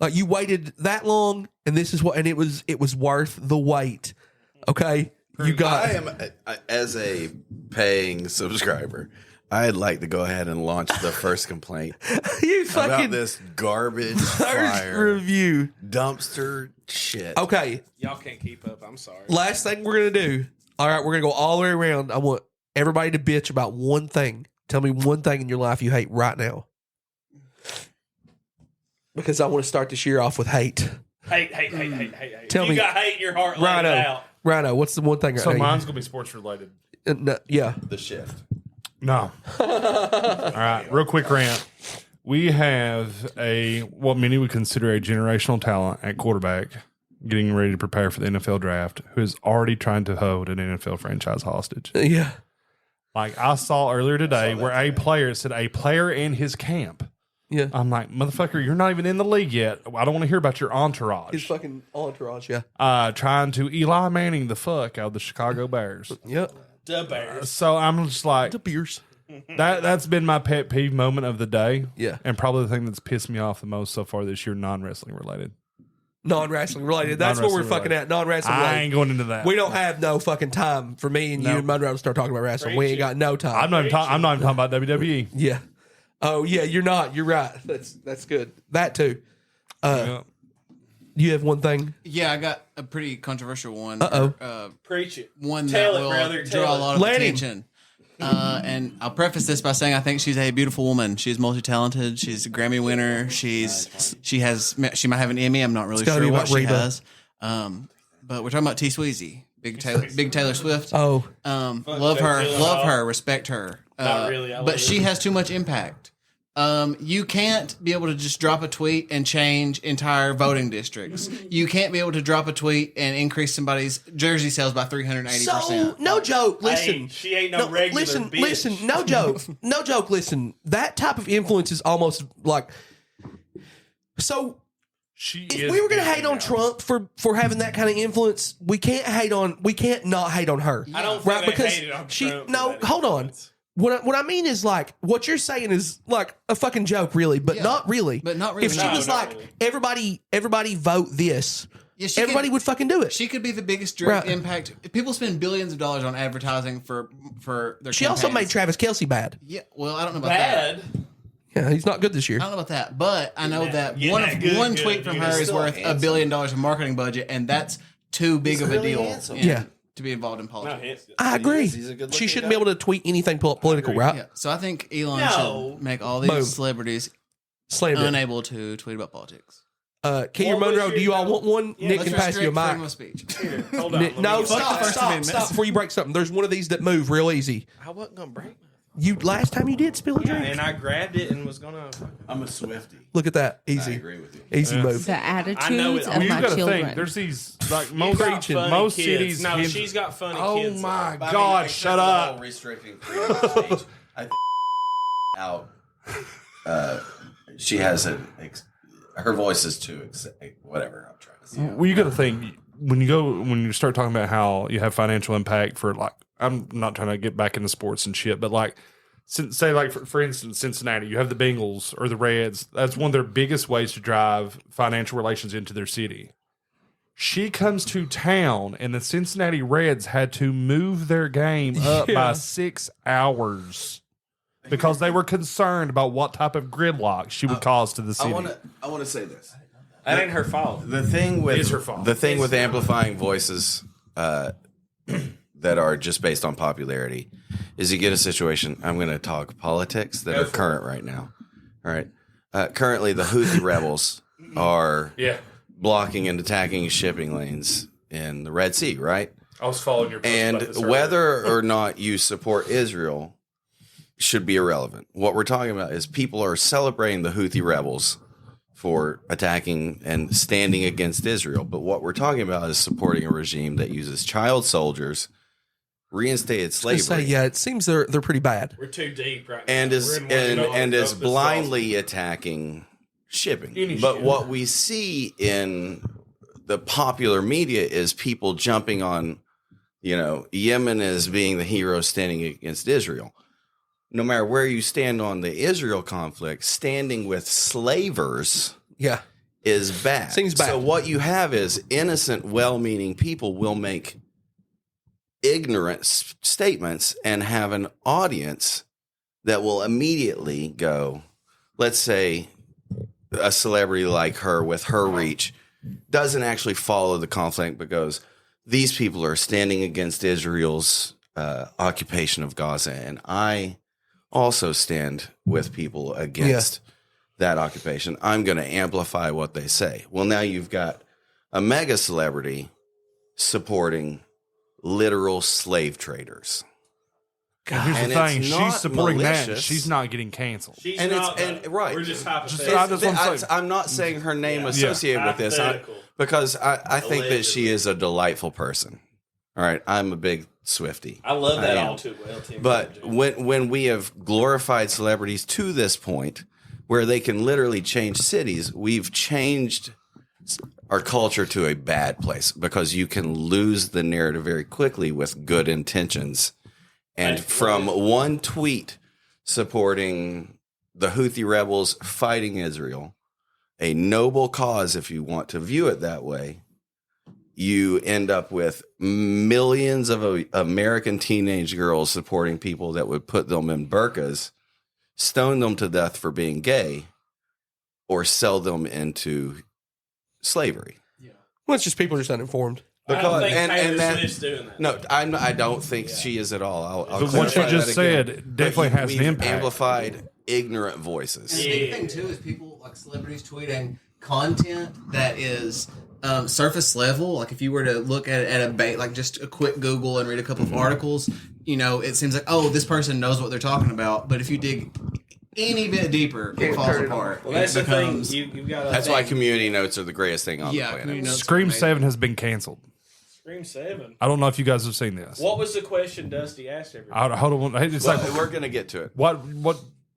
Like you waited that long, and this is what, and it was worth the wait. Okay, You got as a paying subscriber, I'd like to go ahead and launch the first complaint you about fucking this garbage first fire review. dumpster shit. Okay, Y'all can't keep up. I'm sorry. last thing we're gonna do. All right, we're gonna go all the way around. I want everybody to bitch about one thing. Tell me one thing in your life you hate right now, because I want to start this year off with hate. Hate. Tell If me- you got hate in your heart, let it Rhino, out. Rhino, what's the one thing? So I hate? mine's gonna be sports related. No, yeah. The shift. No. All right, real quick rant. We have what many would consider a generational talent at quarterback getting ready to prepare for the NFL draft who is already trying to hold an NFL franchise hostage. Yeah. Like I saw earlier today where a player said a player in his camp. Yeah. I'm like, motherfucker, you're not even in the league yet. I don't want to hear about your entourage. His fucking entourage, yeah. Trying to Eli Manning the fuck out of the Chicago Bears. Yep. The Bears. So I'm just like, The beers. that's been my pet peeve moment of the day. Yeah. And probably the thing that's pissed me off the most so far this year, non-wrestling related. Non-wrestling related. That's what we're Non-wrestling fucking related. at. Non-wrestling I related. ain't going into that. We don't have no fucking time for me and you No. and Monroe to start talking about wrestling. We ain't got no time. I'm not even talking about WWE. Yeah. Oh yeah, you're not. You're right. That's good. That too. Yeah. You have one thing. Yeah, I got a pretty controversial one. Uh-oh. Preach it. One Tell that it, will brother, draw tell a it. lot of Let him. attention. And I'll preface this by saying I think she's a beautiful woman. She's multi-talented. She's a Grammy winner. She might have an Emmy. I'm not really gotta sure be what about she Reba. has. But we're talking about T Sweezy, Big Taylor Swift. Oh, Love her, respect her. Not really, I love but her. she has too much impact. You can't be able to just drop a tweet and change entire voting districts. You can't be able to drop a tweet and increase somebody's jersey sales by 380%. so no joke. Listen, Hey, she ain't no regular Listen, bitch. listen. No joke. No joke. Listen, that type of influence is almost like. So if we were going to hate on Trump for having that kind of influence, we can't not hate on her. I don't think right? they Because hated on she Trump for no, that hold on. influence. What I mean is like what you're saying is like a fucking joke, really, but Yeah, not really. but not really. If she No, was not like really. everybody vote this, Yeah, she everybody could- would fucking do it. She could be the biggest direct Right. impact. People spend billions of dollars on advertising for their. She also made campaigns. Travis Kelce bad. Yeah, well, I don't know about that. Bad. Yeah, he's not good this year. I don't know about that, but I know that Getting one that good, one good, tweet from good. her is Still worth handsome. $1 billion in marketing budget, and that's too big of a really deal. handsome. Yeah. To be involved in No, politics. I agree. He's a good-looking She shouldn't guy. be able to tweet anything political, right? Yeah, so I think Elon No. should make all these Boom. celebrities Slammed it. unable to tweet about politics. Kenny What was Monroe, your- do you all want one? Yeah, Nick Let's can pass you a restrict freedom mic. of speech. Here, hold on. Nick, let me no, get- stop First Amendment. before you break something. There's one of these that move real easy. I wasn't gonna break. You last time you did spill a Yeah, drink. and I grabbed it and was gonna. I'm a Swiftie. Look at that, I easy, agree with you. easy move. The I know it. attitudes Well, of You my got to children. think. There's these like You most got funny most kids. cities. No, kids- she's got funny Oh kids. my But I mean, God! except Shut for the up. whole restricting freedom of speech. I think out. She has her voice is too whatever. I'm trying to say. Well, you got to think when you start talking about how you have financial impact for like. I'm not trying to get back into sports and shit, but like, say like for instance, Cincinnati, you have the Bengals or the Reds. That's one of their biggest ways to drive financial relations into their city. She comes to town, and the Cincinnati Reds had to move their game up by 6 hours because they were concerned about what type of gridlock she would cause to the city. I want to say this. That ain't her fault. The thing with It's her fault. the thing with amplifying voices that are just based on popularity is you get a situation. I'm going to talk politics that are current right now. All right. Currently, the Houthi rebels are Yeah, blocking and attacking shipping lanes in the Red Sea, right? I was following your post And about this earlier. whether or not you support Israel should be irrelevant. What we're talking about is people are celebrating the Houthi rebels for attacking and standing against Israel. But what we're talking about is supporting a regime that uses child soldiers, reinstated I say, slavery, yeah, it seems they're pretty bad. We're too deep right now. and is We're in one and of is those blindly attacking shipping. Any But ship. what we see in the popular media is people jumping on, Yemen as being the hero standing against Israel. No matter where you stand on the Israel conflict, standing with slavers Yeah, is bad. Seems bad. So what you have is innocent, well-meaning people will make ignorant statements and have an audience that will immediately go, let's say a celebrity like her with her reach doesn't actually follow the conflict, but goes, these people are standing against Israel's occupation of Gaza, and I also stand with people against that occupation. I'm going to amplify what they say. Well, now you've got a mega celebrity supporting literal slave traders. And here's And the thing: it's she's not supporting that. And malicious. she's not getting canceled. She's And not, it's right. We're just hypothetical. That's what I'm saying. I'm not saying her name associated with this Hypothetical. because I think that she is a delightful person. All right, I'm a big Swiftie. I love that am. all too well, Tim. But when we have glorified celebrities to this point where they can literally change cities, we've changed our culture to a bad place because you can lose the narrative very quickly with good intentions. And from one tweet supporting the Houthi rebels fighting Israel, a noble cause, if you want to view it that way, you end up with millions of American teenage girls supporting people that would put them in burqas, stone them to death for being gay, or sell them into slavery. Well, it's just people are just uninformed. I don't think and Taylor that- Swift's doing that. No, I don't think she is at all. I'll But what you clarify just that said again. definitely But has an we've impact. amplified ignorant voices. And the big thing too is people like celebrities tweeting content that is surface level. Like if you were to look at a like just a quick Google and read a couple of articles, you know, it seems like, oh, this person knows what they're talking about. But if you dig any bit deeper, it falls apart. Well, that's the thing. becomes- You've got That's why community notes are the greatest thing on Yeah, the planet. community notes. Scream 7 has been canceled. Scream 7. I don't know if you guys have seen this. What was the question Dusty asked everybody? Hold on. It's Well, like we're gonna get to it. what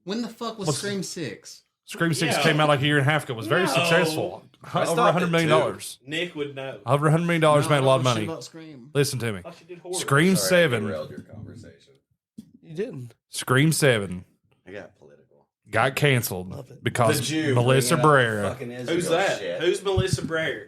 When the fuck was Scream 6? Scream 6 Yeah. came out like a year and a half ago. It was very No. successful. Over stopped $100 it, million. Nick would know. Over $100 million made a lot of money. About Scream. Listen to me. I thought you did horror. Scream 7. Your conversation. You didn't. Scream 7 I got political. got canceled because The Jew Melissa bringing up Barrera. fucking Israel Who's that? shit. Who's Melissa Breyer?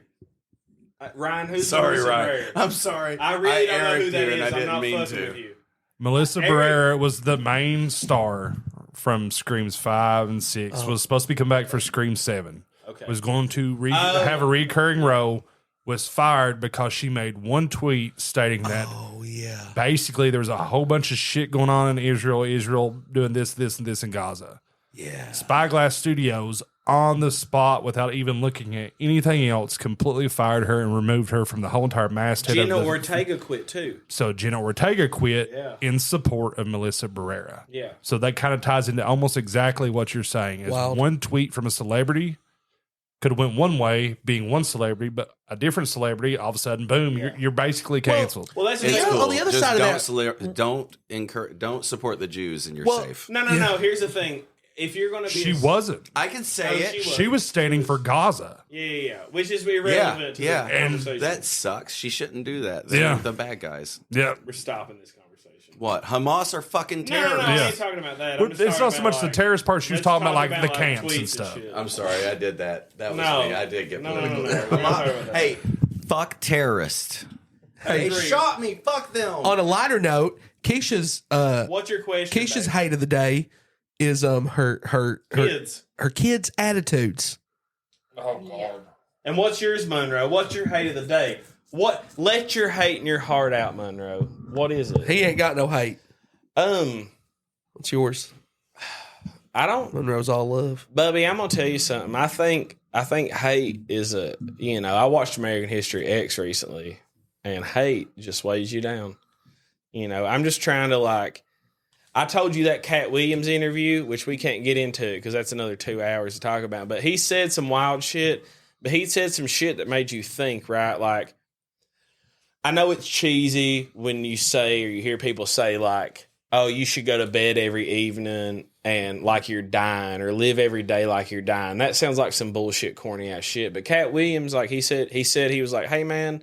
Ryan, who's Sorry, Melissa Ryan. Breyer? I'm sorry. I really don't know who Eric'd that you, is. and I I'm didn't not mean fucking to. with you. Melissa Eric- Barrera was the main star from Screams 5 and 6. Was supposed to be come back for Scream 7. Okay. Was going to have a recurring role. Was fired because she made one tweet stating that Oh yeah. basically there was a whole bunch of shit going on in Israel. Israel doing this, this, and this in Gaza. Yeah. Spyglass Studios on the spot without even looking at anything else completely fired her and removed her from the whole entire masthead. Gina of the, Ortega quit too. so Jenna Ortega quit Yeah. in support of Melissa Barrera. Yeah. So that kind of ties into almost exactly what you're saying. Is Wild. one tweet from a celebrity could have went one way, being one celebrity, but a different celebrity, all of a sudden, boom, you're basically canceled. Well, that's It's Yeah, cool. on the other Just side of don't support the Jews, and you're Well, safe. no. Here's the thing: if you're going to be, she wasn't. I can say Oh, it. she She was standing for Gaza. yeah, which is Yeah, irrelevant to yeah. the conversation. That sucks. She shouldn't do that. They're Yeah. the bad guys. Yeah. We're stopping this conversation. What? Hamas are fucking No, terrorists. I Yeah. ain't talking about that. Well, I'm just it's talking not so about, much the like, terrorist part. She was let's talking about talk like the like, camps tweets and stuff. shit. I'm sorry, I did that. That was No. me. I did get No. political. We're not talking about that. Hey, fuck terrorists. They agree. shot me. Fuck them. On a lighter note, Keisha's What's your question? Keisha's babe? hate of the day is her Kids. her kids' attitudes. Oh God. And what's yours, Monroe? What's your hate of the day? What? Let your hate in your heart out, Monroe. What is it? He ain't got no hate. What's yours? I don't, Monroe's all love. Bubby. I'm gonna tell you something. I think hate is a. I watched American History X recently, and hate just weighs you down. I'm just trying to like. I told you that Cat Williams interview, which we can't get into because that's another 2 hours to talk about. But he said some wild shit. But he said some shit that made you think, right? Like, I know it's cheesy when you say or you hear people say like, "Oh, you should go to bed every evening and like you're dying, or live every day like you're dying." That sounds like some bullshit, corny ass shit. But Cat Williams, like he said he was like, "Hey man,"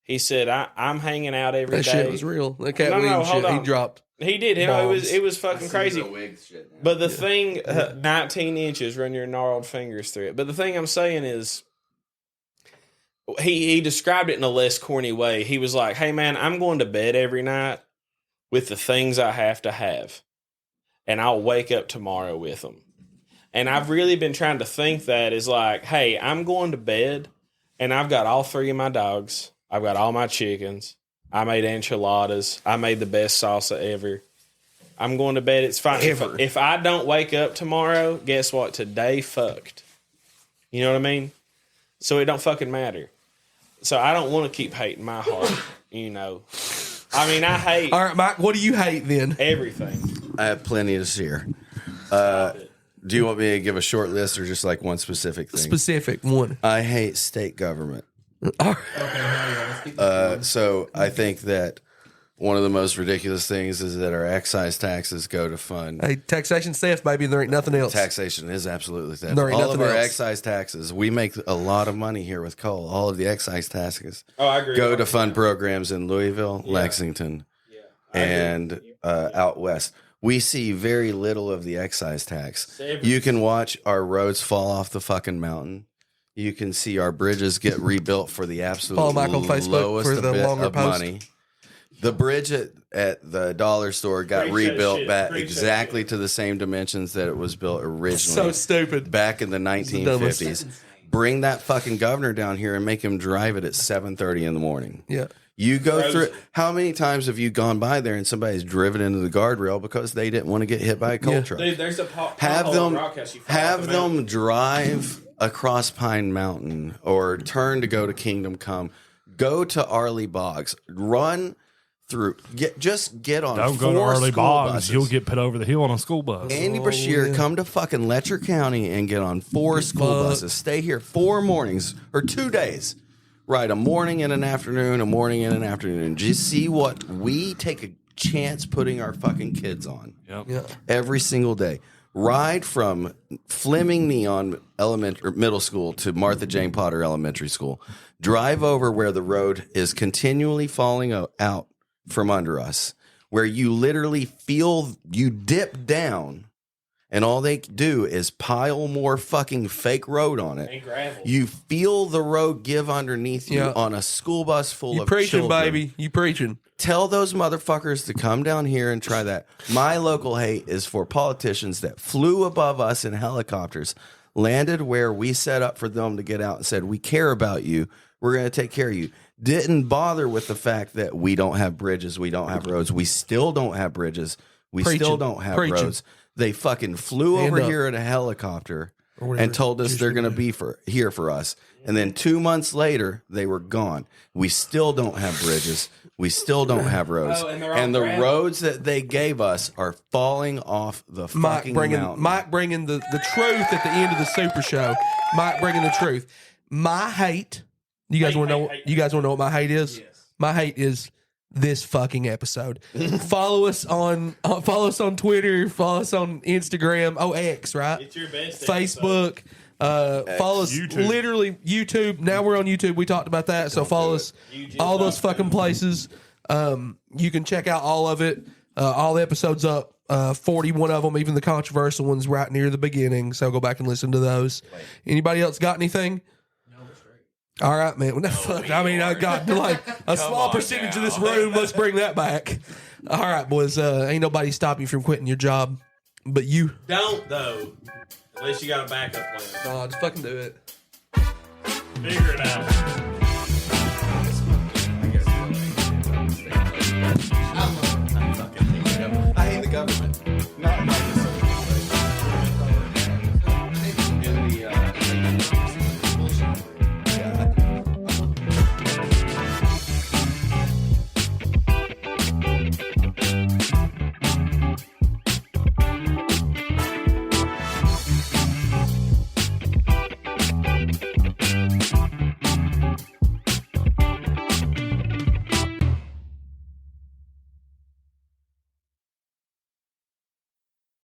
he said, I'm hanging out every That day. shit was real. That Cat No, Williams hold shit, he on. dropped. He did. Bombs. It was fucking crazy. But the thing, 19 inches, run your gnarled fingers through it. But the thing I'm saying is, he described it in a less corny way. He was like, hey, man, I'm going to bed every night with the things I have to have, and I'll wake up tomorrow with them. And I've really been trying to think that is like, hey, I'm going to bed, and I've got all 3 of my dogs. I've got all my chickens. I made enchiladas. I made the best salsa ever. I'm going to bed. It's fine. If I don't wake up tomorrow, guess what? Today fucked. You know what I mean? So it don't fucking matter. So I don't want to keep hating my heart, you know. I mean, I hate... All right, Mike, what do you hate then? Everything. I have plenty to share. Do you want me to give a short list or just like one specific thing? Specific one. I hate state government. So I think that one of the most ridiculous things is that our excise taxes go to fund. Hey, taxation theft, baby, and there ain't nothing else. Taxation is absolutely theft. There ain't All of nothing our else. excise taxes, we make a lot of money here with coal. All of the excise taxes I agree. go to fund programs in Louisville, Lexington, and out west. We see very little of the excise tax. You can watch our roads fall off the fucking mountain. You can see our bridges get rebuilt for the absolute Follow Mike on Facebook lowest for the bit longer of post. money. The bridge at the dollar store got Appreciate rebuilt shit. back Appreciate exactly to the same dimensions that it was built originally. So stupid. Back in the dumbest. 1950s. Bring that fucking governor down here and make him drive it at 7:30 in the morning. Yeah. You go through. How many times have you gone by there and somebody's driven into the guardrail because they didn't want to get hit by a coal truck? Dude, there's a Have them drive across Pine Mountain or turn to go to Kingdom Come. Go to Arley Boggs. Run through. Get on. Don't go to Arley Boggs. You'll get put over the hill on a school bus. Andy Brashear, come to fucking Letcher County and get on 4 school buses. Stay here 4 mornings or 2 days. Ride a morning and an afternoon, and just see what we take a chance putting our fucking kids on. Yep. Every single day. Ride from Fleming Neon Middle School to Martha Jane Potter Elementary School. Drive over where the road is continually falling out from under us, where you literally feel you dip down, and all they do is pile more fucking fake road on it. And gravel. You feel the road give underneath you on a school bus full You of preaching, children. baby. You preaching. Tell those motherfuckers to come down here and try that. My local hate is for politicians that flew above us in helicopters, landed where we set up for them to get out and said, we care about you. We're going to take care of you. Didn't bother with the fact that we don't have bridges. We don't have roads. We still don't have bridges. We still don't have roads. They fucking flew over here in a helicopter and told us they're going to be here for us. And then 2 months later, they were gone. We still don't have bridges. We still don't have roads. And the roads that they gave us are falling off the fucking mountain. Mike bringing the truth at the end of the Super Show. Mike bringing the truth. My hate. You guys want to know? You guys want to know what my hate is? Yes. My hate is this fucking episode. Follow us on Twitter. Follow us on Instagram. Oh, X, right? It's your best. Facebook. Follow us. YouTube. Literally YouTube. Now we're on YouTube. We talked about that. So follow us. All those fucking places. You can check out all of it. All the episodes up. 41 of them, even the controversial ones, right near the beginning. So go back and listen to those. Anybody else got anything? All right, man. I mean, I got like a small percentage of this room. Let's bring that back. All right, boys. Ain't nobody stopping you from quitting your job, but you. Don't, though. Unless you got a backup plan. No, just fucking do it. Figure it out. I hate the government.